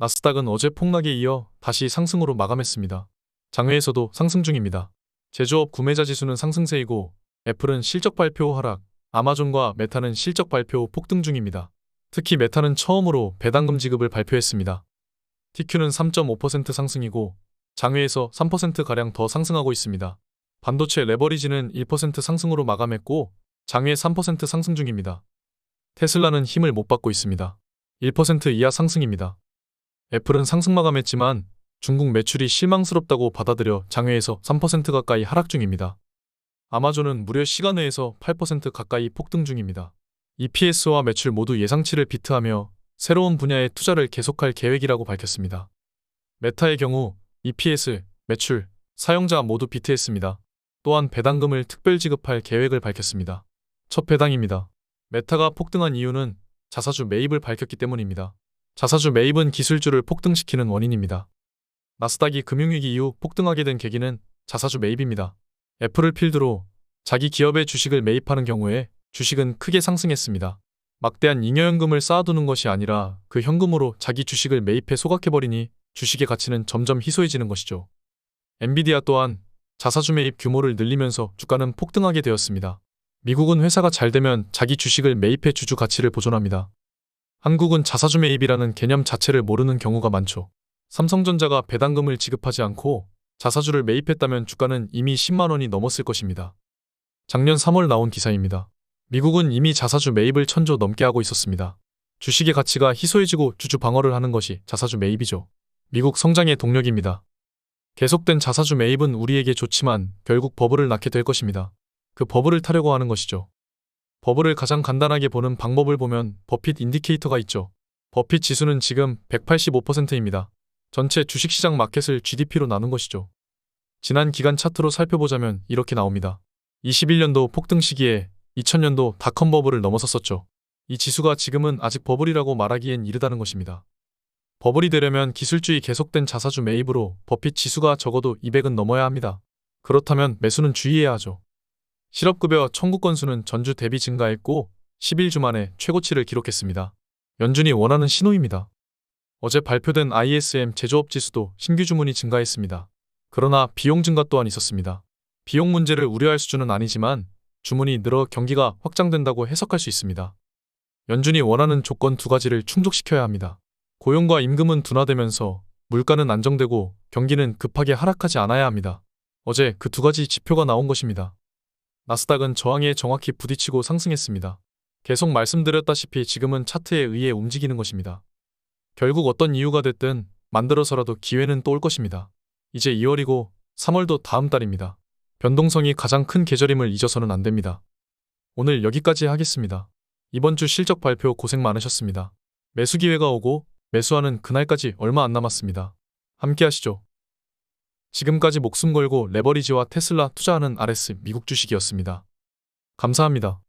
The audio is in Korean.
나스닥은 어제 폭락에 이어 다시 상승으로 마감했습니다. 장외에서도 상승 중입니다. 제조업 구매자 지수는 상승세이고 애플은 실적 발표 후 하락, 아마존과 메타는 실적 발표 후 폭등 중입니다. 특히 메타는 처음으로 배당금 지급을 발표했습니다. TQ는 3.5% 상승이고 장외에서 3%가량 더 상승하고 있습니다. 반도체 레버리지는 1% 상승으로 마감했고 장외 3% 상승 중입니다. 테슬라는 힘을 못 받고 있습니다. 1% 이하 상승입니다. 애플은 상승 마감했지만 중국 매출이 실망스럽다고 받아들여 장외에서 3% 가까이 하락 중입니다. 아마존은 무려 시간 내에서 8% 가까이 폭등 중입니다. EPS와 매출 모두 예상치를 비트하며 새로운 분야에 투자를 계속할 계획이라고 밝혔습니다. 메타의 경우 EPS, 매출, 사용자 모두 비트했습니다. 또한 배당금을 특별 지급할 계획을 밝혔습니다. 첫 배당입니다. 메타가 폭등한 이유는 자사주 매입을 밝혔기 때문입니다. 자사주 매입은 기술주를 폭등시키는 원인입니다. 나스닥이 금융위기 이후 폭등하게 된 계기는 자사주 매입입니다. 애플을 필두로 자기 기업의 주식을 매입하는 경우에 주식은 크게 상승했습니다. 막대한 잉여현금을 쌓아두는 것이 아니라 그 현금으로 자기 주식을 매입해 소각해버리니 주식의 가치는 점점 희소해지는 것이죠. 엔비디아 또한 자사주 매입 규모를 늘리면서 주가는 폭등하게 되었습니다. 미국은 회사가 잘 되면 자기 주식을 매입해 주주 가치를 보존합니다. 한국은 자사주 매입이라는 개념 자체를 모르는 경우가 많죠. 삼성전자가 배당금을 지급하지 않고 자사주를 매입했다면 주가는 이미 10만 원이 넘었을 것입니다. 작년 3월 나온 기사입니다. 미국은 이미 자사주 매입을 1,000조 넘게 하고 있었습니다. 주식의 가치가 희소해지고 주주 방어를 하는 것이 자사주 매입이죠. 미국 성장의 동력입니다. 계속된 자사주 매입은 우리에게 좋지만 결국 버블을 낳게 될 것입니다. 그 버블을 타려고 하는 것이죠. 버블을 가장 간단하게 보는 방법을 보면 버핏 인디케이터가 있죠. 버핏 지수는 지금 185%입니다. 전체 주식시장 마켓을 GDP로 나눈 것이죠. 지난 기간 차트로 살펴보자면 이렇게 나옵니다. 21년도 폭등 시기에 2000년도 닷컴 버블을 넘어섰었죠. 이 지수가 지금은 아직 버블이라고 말하기엔 이르다는 것입니다. 버블이 되려면 기술주의 계속된 자사주 매입으로 버핏 지수가 적어도 200은 넘어야 합니다. 그렇다면 매수는 주의해야 하죠. 실업급여 청구 건수는 전주 대비 증가했고 11주 만에 최고치를 기록했습니다. 연준이 원하는 신호입니다. 어제 발표된 ISM 제조업 지수도 신규 주문이 증가했습니다. 그러나 비용 증가 또한 있었습니다. 비용 문제를 우려할 수준은 아니지만 주문이 늘어 경기가 확장된다고 해석할 수 있습니다. 연준이 원하는 조건 두 가지를 충족시켜야 합니다. 고용과 임금은 둔화되면서 물가는 안정되고 경기는 급하게 하락하지 않아야 합니다. 어제 그 두 가지 지표가 나온 것입니다. 나스닥은 저항에 정확히 부딪히고 상승했습니다. 계속 말씀드렸다시피 지금은 차트에 의해 움직이는 것입니다. 결국 어떤 이유가 됐든 만들어서라도 기회는 또 올 것입니다. 이제 2월이고 3월도 다음 달입니다. 변동성이 가장 큰 계절임을 잊어서는 안 됩니다. 오늘 여기까지 하겠습니다. 이번 주 실적 발표 고생 많으셨습니다. 매수 기회가 오고 매수하는 그날까지 얼마 안 남았습니다. 함께 하시죠. 지금까지 목숨 걸고 레버리지와 테슬라 투자하는 RS 미국 주식이었습니다. 감사합니다.